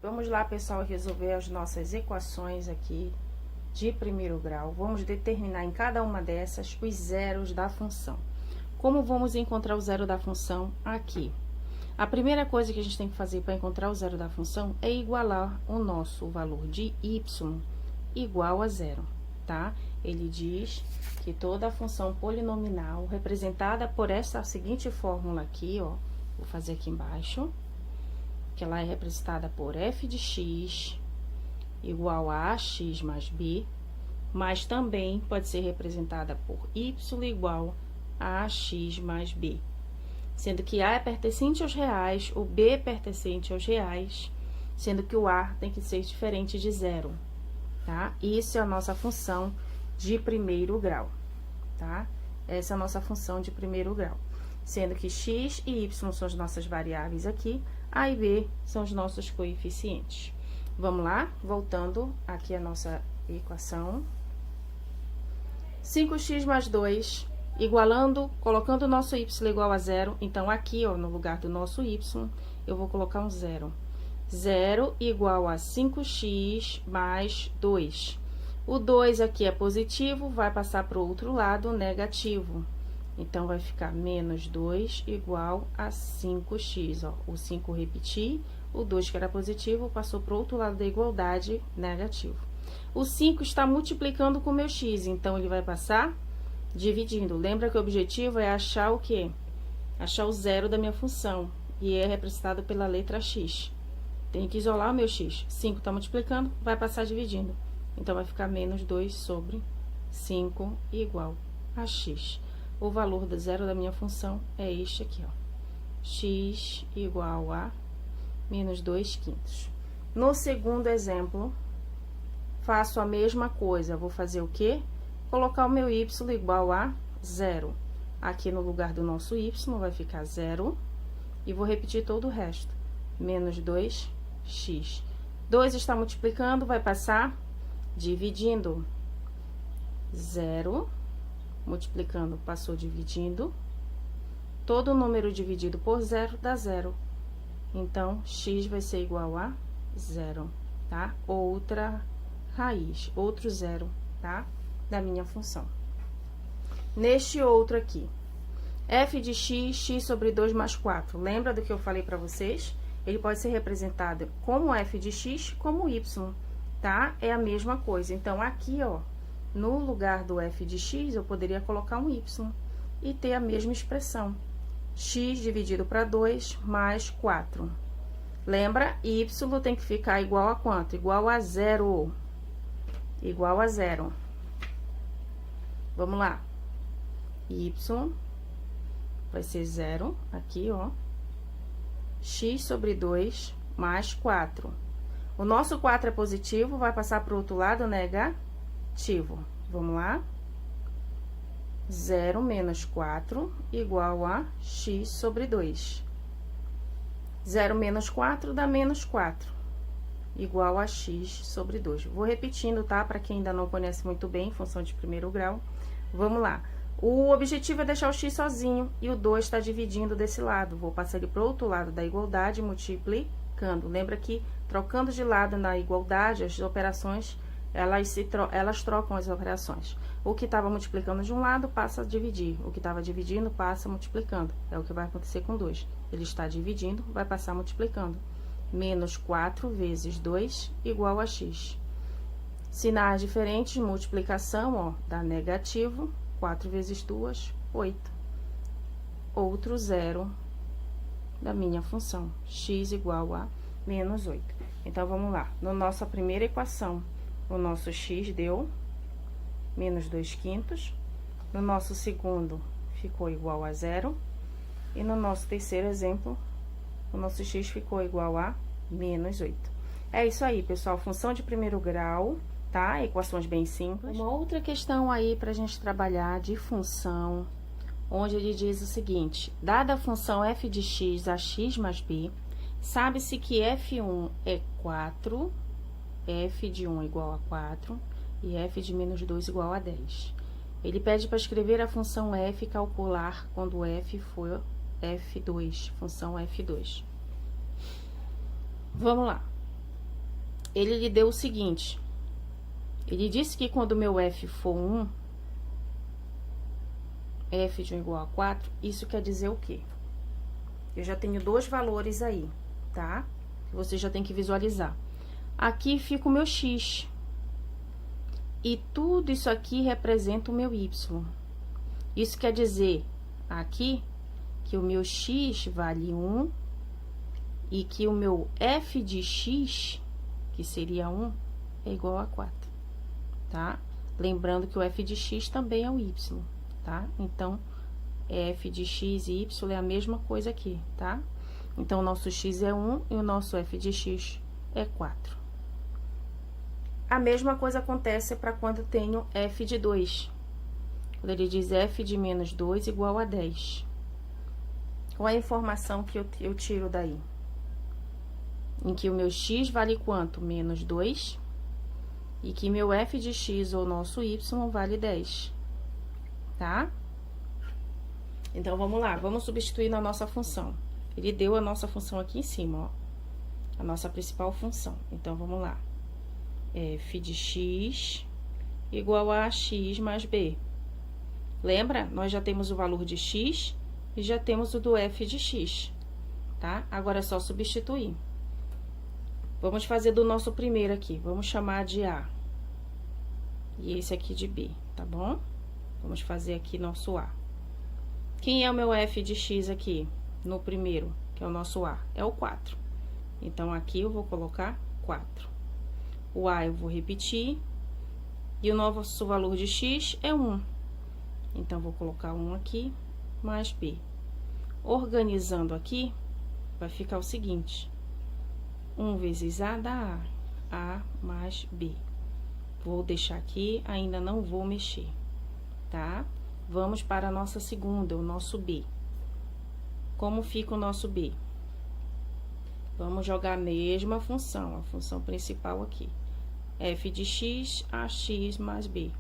Vamos lá, pessoal, resolver as nossas equações aqui de primeiro grau. Vamos determinar em cada uma dessas os zeros da função. Como vamos encontrar o zero da função aqui? A primeira coisa que a gente tem que fazer para encontrar o zero da função é igualar o nosso valor de y igual a zero, tá? Ele diz que toda a função polinomial representada por essa seguinte fórmula aqui, ó, vou fazer aqui embaixo, que ela é representada por f de x igual a ax mais b, mas também pode ser representada por y igual a ax mais b, sendo que a é pertencente aos reais, o b é pertencente aos reais, sendo que o a tem que ser diferente de zero, tá? Isso é a nossa função de primeiro grau, tá? Essa é a nossa função de primeiro grau, sendo que x e y são as nossas variáveis aqui, a e b são os nossos coeficientes. Vamos lá? Voltando aqui a nossa equação. 5x mais 2, igualando, colocando o nosso y igual a zero. Então, aqui, ó, no lugar do nosso y, eu vou colocar um zero. 0 igual a 5x mais 2. O 2 aqui é positivo, vai passar para o outro lado, negativo. Então, vai ficar menos 2 igual a 5x, ó. O 5 repetir, o 2 que era positivo passou para o outro lado da igualdade, negativo. O 5 está multiplicando com o meu x, então, ele vai passar dividindo. Lembra que o objetivo é achar o quê? Achar o zero da minha função, e é representado pela letra x. Tem que isolar o meu x. 5 está multiplicando, vai passar dividindo. Então, vai ficar menos 2 sobre 5 igual a x. O valor do zero da minha função é este aqui, ó. X igual a menos 2/5. No segundo exemplo, faço a mesma coisa. Vou fazer o quê? Colocar o meu y igual a zero. Aqui no lugar do nosso y vai ficar zero. E vou repetir todo o resto. Menos 2x. 2 está multiplicando, vai passar dividindo. 0, multiplicando, passou dividindo. Todo número dividido por zero dá zero. Então, x vai ser igual a zero, tá? Outra raiz, outro zero, tá? Da minha função. Neste outro aqui, f de x, x sobre 2 mais 4. Lembra do que eu falei para vocês? Ele pode ser representado como f de x, como y, tá? É a mesma coisa. Então, aqui, ó, no lugar do f de x, eu poderia colocar um y e ter a mesma expressão. X dividido para 2 mais 4. Lembra? Y tem que ficar igual a quanto? Igual a zero. Igual a zero. Vamos lá. Y vai ser zero, aqui, ó. X sobre 2 mais 4. O nosso 4 é positivo, vai passar para o outro lado negativo. Vamos lá. 0 menos 4 igual a x sobre 2. 0 menos 4 dá menos 4, igual a x sobre 2. Vou repetindo, tá? Para quem ainda não conhece muito bem, função de primeiro grau. Vamos lá. O objetivo é deixar o x sozinho e o 2 está dividindo desse lado. Vou passar ele para o outro lado da igualdade, multiplicando. Lembra que, trocando de lado na igualdade, as operações, elas trocam as operações. O que estava multiplicando de um lado passa a dividir. O que estava dividindo passa multiplicando. É o que vai acontecer com 2. Ele está dividindo, vai passar multiplicando. Menos 4 vezes 2 igual a x. Sinais diferentes, multiplicação, ó, dá negativo. 4 vezes 2, 8. Outro zero da minha função. X igual a menos 8. Então, vamos lá. Na nossa primeira equação, o nosso x deu menos 2/5. No nosso segundo, ficou igual a zero. E no nosso terceiro exemplo, o nosso x ficou igual a menos 8. É isso aí, pessoal. Função de primeiro grau, tá? Equações bem simples. Uma outra questão aí pra gente trabalhar de função, onde ele diz o seguinte: dada a função f de x a x mais b, sabe-se que f1 é 4, f de 1 igual a 4 e f de menos 2 igual a 10. Ele pede para escrever a função f e calcular quando f for f2, função f2. Vamos lá. ele lhe deu o seguinte. Ele disse que quando o meu f for 1, f de 1 igual a 4, isso quer dizer o quê? Eu já tenho dois valores aí, tá? Você já tem que visualizar. Aqui fica o meu x. E tudo isso aqui representa o meu y. Isso quer dizer, aqui, que o meu x vale 1 e que o meu f de x, que seria 1, é igual a 4, tá? Lembrando que o f de x também é o y, tá? Então, f de x e y é a mesma coisa aqui, tá? Então, o nosso x é 1 e o nosso f de x é 4. A mesma coisa acontece para quando tenho f de 2. Quando ele diz f de menos 2 igual a 10. Qual é a informação que eu tiro daí? Em que o meu x vale quanto? Menos 2. E que meu f de x, ou nosso y, vale 10. Tá? Então, vamos lá. Vamos substituir na nossa função. Ele deu a nossa função aqui em cima, ó. A nossa principal função. Então, vamos lá. F de x igual a x mais b. Lembra? Nós já temos o valor de x e já temos o do f de x, tá? Agora é só substituir. Vamos fazer do nosso primeiro aqui. Vamos chamar de A. E esse aqui de B, tá bom? Vamos fazer aqui nosso A. Quem é o meu f de x aqui? No primeiro, que é o nosso A. É o 4. Então, aqui eu vou colocar 4. O A eu vou repetir. E o nosso valor de x é 1. Então, vou colocar 1 aqui, mais B. Organizando aqui, vai ficar o seguinte. 1 vezes A dá A mais B. Vou deixar aqui, ainda não vou mexer, tá? Vamos para a nossa segunda, o nosso B. Como fica o nosso B? Vamos jogar a mesma função, a função principal aqui. F de x, ax mais B.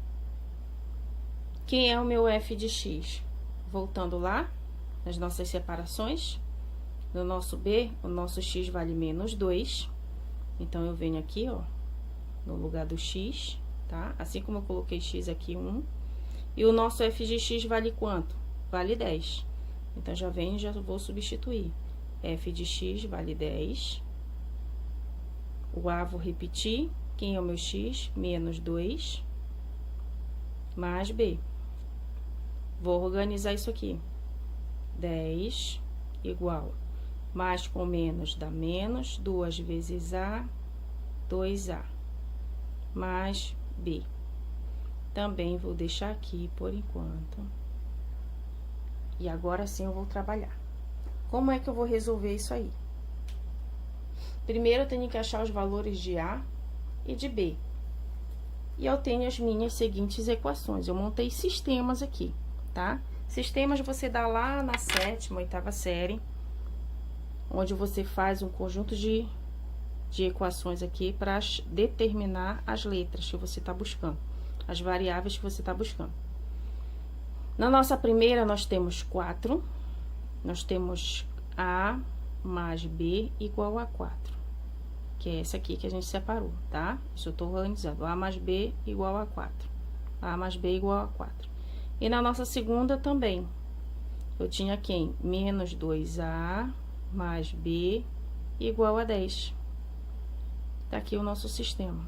Quem é o meu f de x? Voltando lá, nas nossas separações, no nosso b, o nosso x vale menos 2. Então, eu venho aqui, ó, no lugar do x, tá? Assim como eu coloquei x aqui, 1. E o nosso f de x vale quanto? Vale 10. Então, já venho e já vou substituir. F de x vale 10. O A vou repetir. Quem é o meu x? Menos 2. Mais B. Vou organizar isso aqui. 10 igual. Mais com menos dá menos. 2 vezes A, 2A. Mais B. Também vou deixar aqui por enquanto. E agora sim eu vou trabalhar. Como é que eu vou resolver isso aí? Primeiro eu tenho que achar os valores de A e de B. E eu tenho as minhas seguintes equações. Eu montei sistemas aqui, tá? Sistemas você dá lá na 7ª, 8ª série, onde você faz um conjunto de equações aqui para determinar as letras que você está buscando, as variáveis que você está buscando. Na nossa primeira, nós temos 4, nós temos A mais B igual a 4. Que é essa aqui que a gente separou, tá? Isso eu tô organizando. A mais B igual a 4. A mais B igual a 4. E na nossa segunda também. Eu tinha quem? Menos 2A mais B igual a 10. Tá aqui o nosso sistema.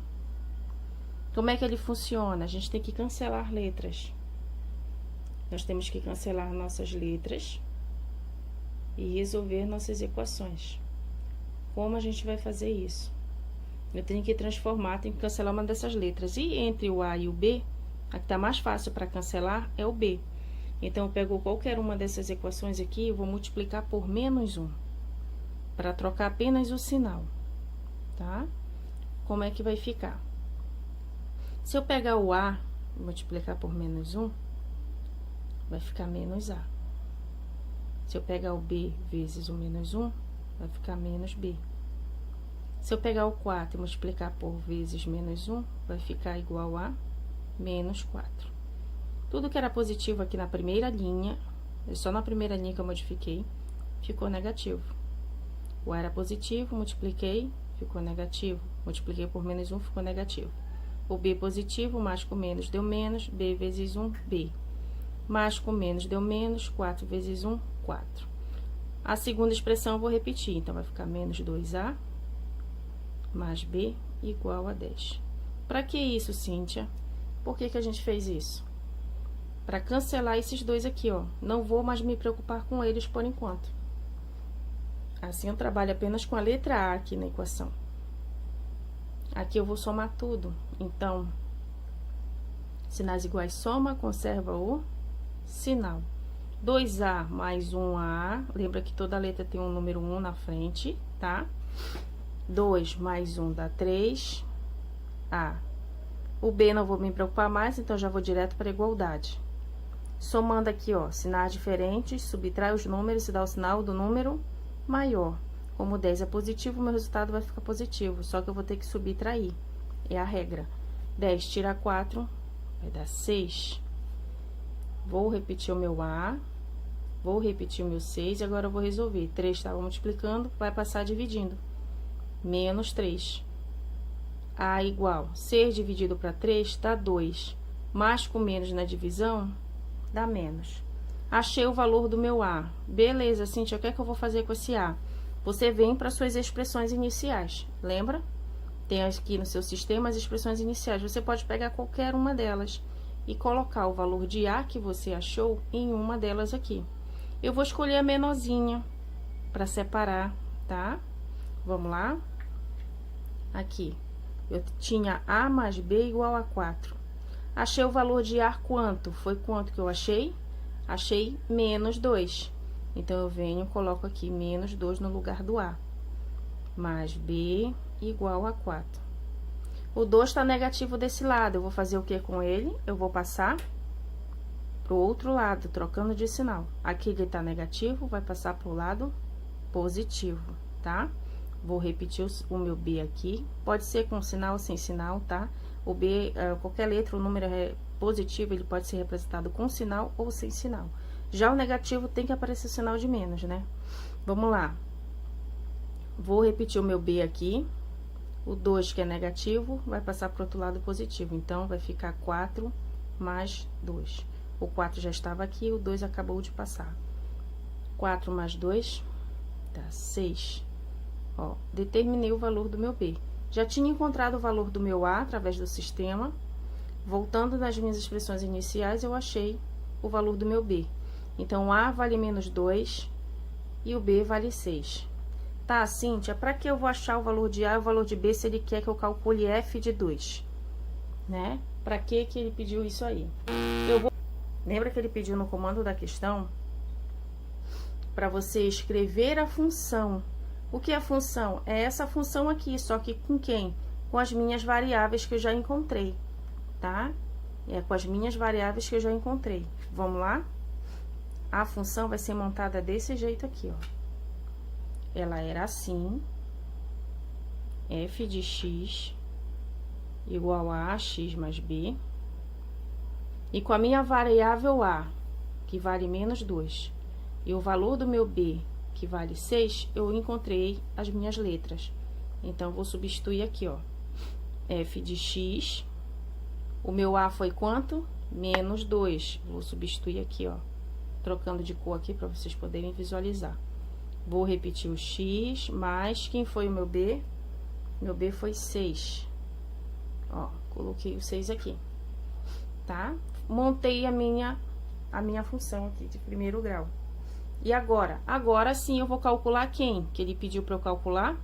Como é que ele funciona? A gente tem que cancelar letras. Nós temos que cancelar nossas letras e resolver nossas equações. Como a gente vai fazer isso? Eu tenho que transformar, tenho que cancelar uma dessas letras. E entre o A e o B, a que está mais fácil para cancelar é o B. Então, eu pego qualquer uma dessas equações aqui e vou multiplicar por menos 1. Para trocar apenas o sinal, tá? Como é que vai ficar? Se eu pegar o A e multiplicar por menos 1, vai ficar menos A. Se eu pegar o B vezes o menos 1, vai ficar menos B. Se eu pegar o 4 e multiplicar por vezes menos 1, vai ficar igual a menos 4. Tudo que era positivo aqui na primeira linha, só na primeira linha que eu modifiquei, ficou negativo. O A era positivo, multipliquei, ficou negativo. Multipliquei por menos 1, ficou negativo. O B positivo, mais com menos deu menos, B vezes 1, B. Mais com menos deu menos, 4 vezes 1, 4. A segunda expressão eu vou repetir, então vai ficar menos 2A mais B igual a 10. Para que isso, Cíntia? Por que a gente fez isso? Para cancelar esses dois aqui, ó. Não vou mais me preocupar com eles por enquanto. Assim, eu trabalho apenas com a letra A aqui na equação. Aqui eu vou somar tudo. Então, sinais iguais soma, conserva o sinal. 2A mais 1A, lembra que toda letra tem um número 1 na frente, tá? 2 mais 1 dá 3. A. O B não vou me preocupar mais, então já vou direto para a igualdade. Somando aqui, ó, sinais diferentes, subtrai os números e dá o sinal do número maior. Como 10 é positivo, meu resultado vai ficar positivo, só que eu vou ter que subtrair. É a regra. 10 tira 4, vai dar 6. Vou repetir o meu A, vou repetir o meu 6 e agora eu vou resolver. 3 estava multiplicando, vai passar dividindo. Menos 3. A igual, ser dividido para 3 dá 2. Mais com menos na divisão, dá menos. Achei o valor do meu A. Beleza, Cíntia, o que é que eu vou fazer com esse A? Você vem para suas expressões iniciais, lembra? Tem aqui no seu sistema as expressões iniciais. Você pode pegar qualquer uma delas e colocar o valor de A que você achou em uma delas aqui. Eu vou escolher a menorzinha para separar, tá? Vamos lá? Aqui, eu tinha A mais B igual a 4. Achei o valor de A quanto? Foi quanto que eu achei? Achei menos 2. Então, eu venho e coloco aqui menos 2 no lugar do A. Mais B igual a 4. O 2 está negativo desse lado. Eu vou fazer o que com ele? Eu vou passar pro outro lado, trocando de sinal. Aqui ele tá negativo, vai passar pro lado positivo, tá? Vou repetir o meu B aqui. Pode ser com sinal ou sem sinal, tá? O B, qualquer letra, o número é positivo, ele pode ser representado com sinal ou sem sinal. Já o negativo tem que aparecer o sinal de menos, né? Vamos lá. Vou repetir o meu B aqui. O 2, que é negativo, vai passar para o outro lado positivo. Então, vai ficar 4 mais 2. O 4 já estava aqui, o 2 acabou de passar. 4 mais 2 dá 6. Ó, determinei o valor do meu B. Já tinha encontrado o valor do meu A através do sistema. Voltando nas minhas expressões iniciais, eu achei o valor do meu B. Então, A vale menos 2 e o B vale 6. Tá, Cíntia, para que eu vou achar o valor de A e o valor de B se ele quer que eu calcule F de 2? Né? Para que ele pediu isso aí? Lembra que ele pediu no comando da questão para você escrever a função. O que é a função? É essa função aqui, só que com quem? Com as minhas variáveis que eu já encontrei, tá? É com as minhas variáveis que eu já encontrei. Vamos lá? A função vai ser montada desse jeito aqui, ó. Ela era assim, f de x igual a x mais b, e com a minha variável a, que vale menos 2, e o valor do meu b, que vale 6, eu encontrei as minhas letras. Então, vou substituir aqui, ó, f de x, o meu a foi quanto? Menos 2. Vou substituir aqui, ó, trocando de cor aqui para vocês poderem visualizar. Vou repetir o x, mais quem foi o meu b? Meu b foi 6. Ó, coloquei o 6 aqui, tá? Montei a minha função aqui de primeiro grau. E agora? Agora sim eu vou calcular quem? Que ele pediu para eu calcular?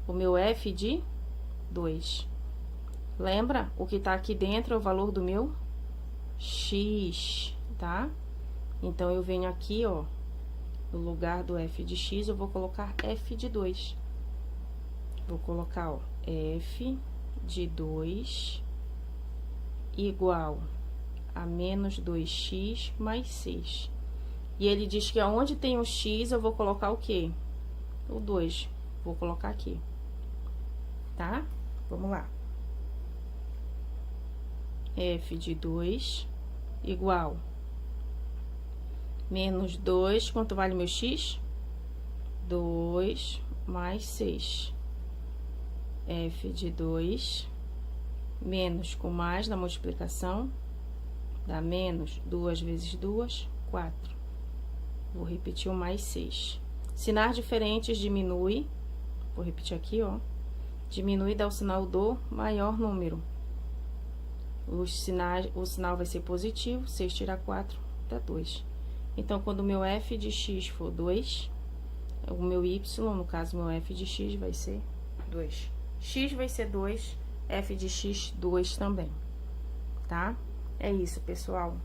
O meu f de 2. Lembra? O que tá aqui dentro é o valor do meu x, tá? Então, eu venho aqui, ó, no lugar do f de x, eu vou colocar f de 2. Vou colocar, ó, f de 2 igual a menos 2x mais 6. E ele diz que aonde tem o x, eu vou colocar o quê? O 2. Vou colocar aqui. Tá? Vamos lá. F de 2 igual menos 2, quanto vale meu x? 2 mais 6. f de 2 menos com mais na multiplicação, dá menos 2 vezes 2, 4. Vou repetir o mais 6. Sinais diferentes diminui, vou repetir aqui, ó. Diminui dá o sinal do maior número. O sinal vai ser positivo, 6 tirar 4 dá 2. Então, quando o meu f de x for 2, o meu y, no caso, meu f de x vai ser 2. X vai ser 2, f de x, 2 também, tá? É isso, pessoal.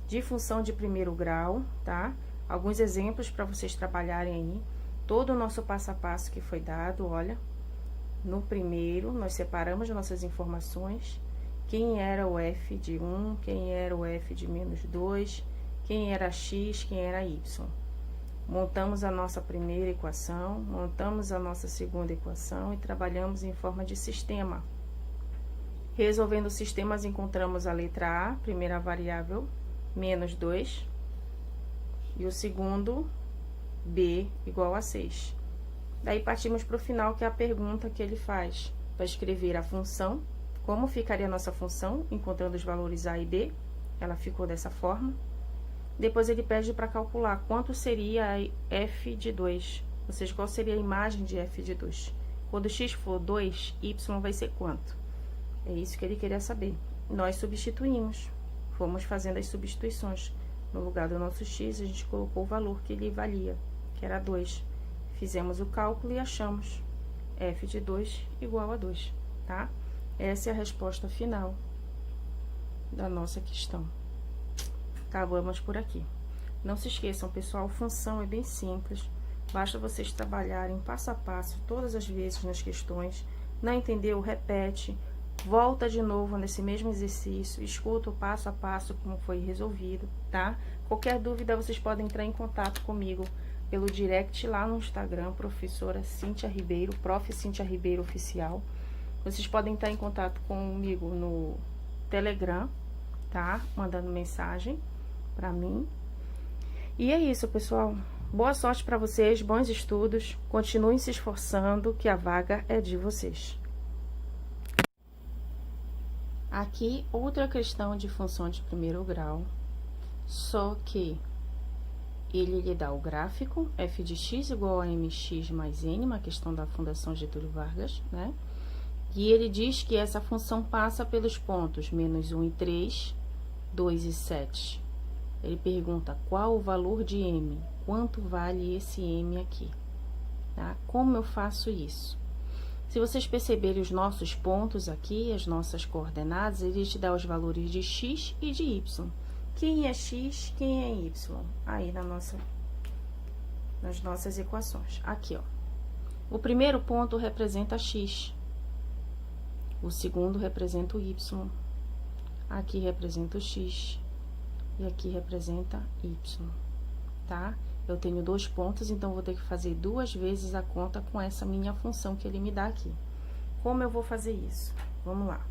De função de primeiro grau, tá? Alguns exemplos para vocês trabalharem aí. Todo o nosso passo a passo que foi dado, olha. No primeiro, nós separamos nossas informações. Quem era o f de 1, quem era o f de menos 2, quem era x, quem era y. Montamos a nossa primeira equação, montamos a nossa segunda equação e trabalhamos em forma de sistema. Resolvendo sistemas, encontramos a letra A, primeira variável, menos 2, e o segundo, B, igual a 6. Daí, partimos para o final, que é a pergunta que ele faz. Vai escrever a função, como ficaria a nossa função, encontrando os valores A e B. Ela ficou dessa forma. Depois, ele pede para calcular quanto seria a f de 2, ou seja, qual seria a imagem de f de 2. Quando x for 2, y vai ser quanto? É isso que ele queria saber. Nós substituímos, fomos fazendo as substituições. No lugar do nosso x, a gente colocou o valor que ele valia, que era 2. Fizemos o cálculo e achamos f de 2 igual a 2, tá? Essa é a resposta final da nossa questão. Acabamos por aqui. Não se esqueçam, pessoal, função é bem simples. Basta vocês trabalharem passo a passo, todas as vezes nas questões. Não entendeu? Repete. Volta de novo nesse mesmo exercício, escuta o passo a passo como foi resolvido, tá? Qualquer dúvida, vocês podem entrar em contato comigo pelo direct lá no Instagram, professora Cíntia Ribeiro, Prof. Cíntia Ribeiro Oficial. Vocês podem entrar em contato comigo no Telegram, tá? Mandando mensagem pra mim. E é isso, pessoal. Boa sorte para vocês, bons estudos. Continuem se esforçando, que a vaga é de vocês. Aqui, outra questão de função de primeiro grau, só que ele lhe dá o gráfico, f de x igual a mx mais n, uma questão da Fundação Getúlio Vargas, né? E ele diz que essa função passa pelos pontos menos 1 e 3, 2 e 7. Ele pergunta qual o valor de m, quanto vale esse m aqui, tá? Como eu faço isso? Se vocês perceberem os nossos pontos aqui, as nossas coordenadas, ele te dá os valores de x e de y. Quem é x, quem é y? Aí nas nossas equações. Aqui, ó. O primeiro ponto representa x. O segundo representa o y. Aqui representa o x. E aqui representa y, tá? Eu tenho 2 pontos, então vou ter que fazer 2 vezes a conta com essa minha função que ele me dá aqui. Como eu vou fazer isso? Vamos lá.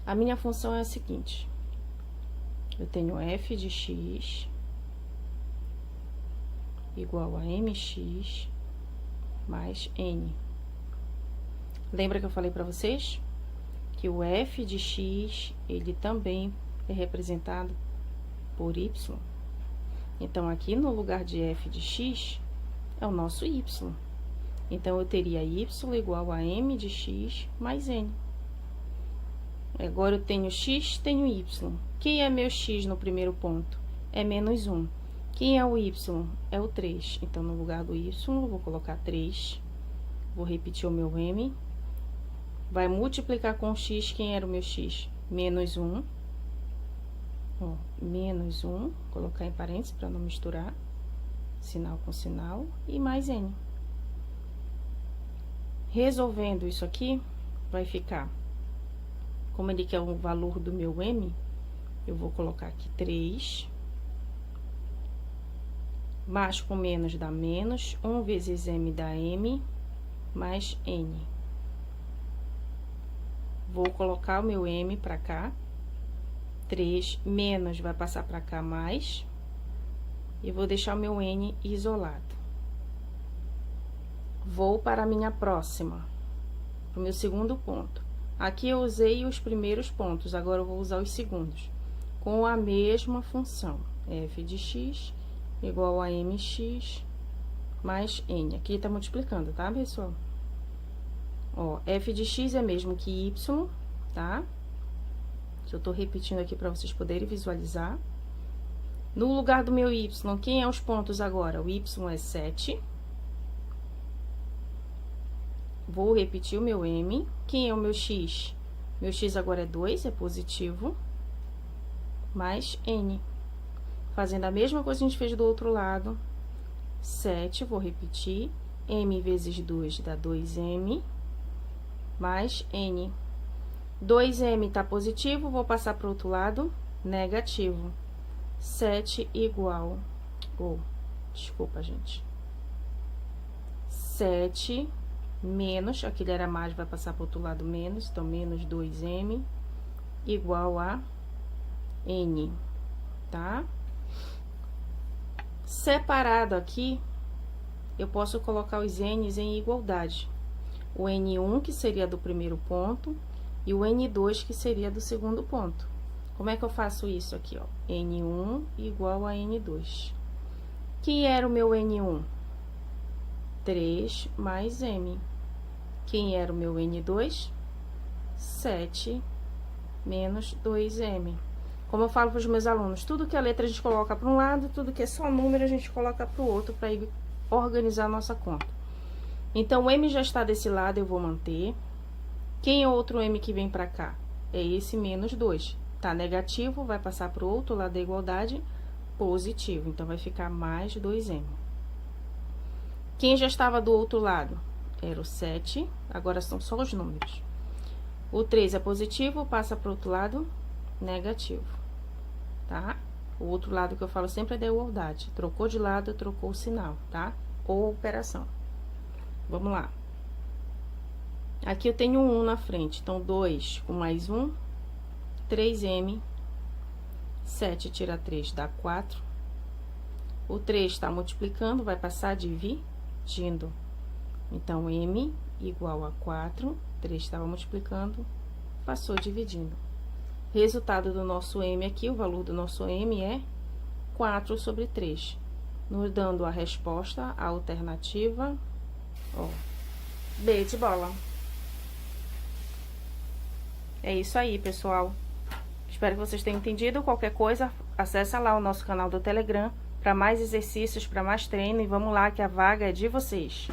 A minha função é a seguinte. Eu tenho f de x igual a mx mais n. Lembra que eu falei para vocês? Que o f de x, ele também é representado por y. Então, aqui no lugar de f de x, é o nosso y. Então, eu teria y igual a m de x mais n. Agora, eu tenho x, tenho y. Quem é meu x no primeiro ponto? É menos 1. Quem é o y? É o 3. Então, no lugar do y, eu vou colocar 3. Vou repetir o meu m. Vai multiplicar com x, quem era o meu x? Menos 1. Ó, menos 1, colocar em parênteses para não misturar, sinal com sinal, e mais n. Resolvendo isso aqui, vai ficar, como ele quer o valor do meu m, eu vou colocar aqui 3, mais com menos dá menos, 1 vezes m dá m, mais n. Vou colocar o meu m para cá. 3 menos vai passar para cá mais, e vou deixar o meu n isolado. Vou para a minha próxima. pro meu segundo ponto. Aqui eu usei os primeiros pontos, agora eu vou usar os segundos. Com a mesma função, f de x igual a mx mais n. Aqui tá multiplicando, tá, pessoal? Ó, f de x é mesmo que y, tá? Eu tô repetindo aqui para vocês poderem visualizar. No lugar do meu y, quem é os pontos agora? O y é 7. Vou repetir o meu m. Quem é o meu x? Meu x agora é 2, é positivo. Mais n. Fazendo a mesma coisa que a gente fez do outro lado. 7, vou repetir. M vezes 2 dá 2m. Mais n. 2m tá positivo, vou passar para o outro lado, negativo. 7 igual... desculpa, gente. 7 menos, aquele era mais, vai passar para o outro lado menos, então menos 2m igual a n, tá? Separado aqui, eu posso colocar os n's em igualdade. O N1, que seria do primeiro ponto, e o N2, que seria do segundo ponto. Como é que eu faço isso aqui, ó? N1 igual a N2. Quem era o meu N1? 3 mais M. Quem era o meu N2? 7 menos 2M. Como eu falo para os meus alunos, tudo que é letra a gente coloca para um lado, tudo que é só número a gente coloca para o outro, para ir organizar a nossa conta. Então, o M já está desse lado, eu vou manter. Quem é o outro M que vem para cá? É esse menos 2. Tá negativo, vai passar para o outro lado da igualdade, positivo. Então, vai ficar mais 2M. Quem já estava do outro lado? Era o 7, agora são só os números. O 3 é positivo, passa para o outro lado, negativo. Tá? O outro lado que eu falo sempre é da igualdade. Trocou de lado, trocou o sinal, tá? Ou operação. Vamos lá. Aqui eu tenho 1 na frente, então 2 com mais 1, 3m, 7 tira 3 dá 4. O 3 está multiplicando, vai passar dividindo. Então, m igual a 4, 3 estava multiplicando, passou dividindo. Resultado do nosso m aqui, o valor do nosso m é 4 sobre 3, nos dando a resposta, a alternativa, ó, B de bola. É isso aí, pessoal. Espero que vocês tenham entendido. Qualquer coisa, acessa lá o nosso canal do Telegram para mais exercícios, para mais treino. E vamos lá, que a vaga é de vocês.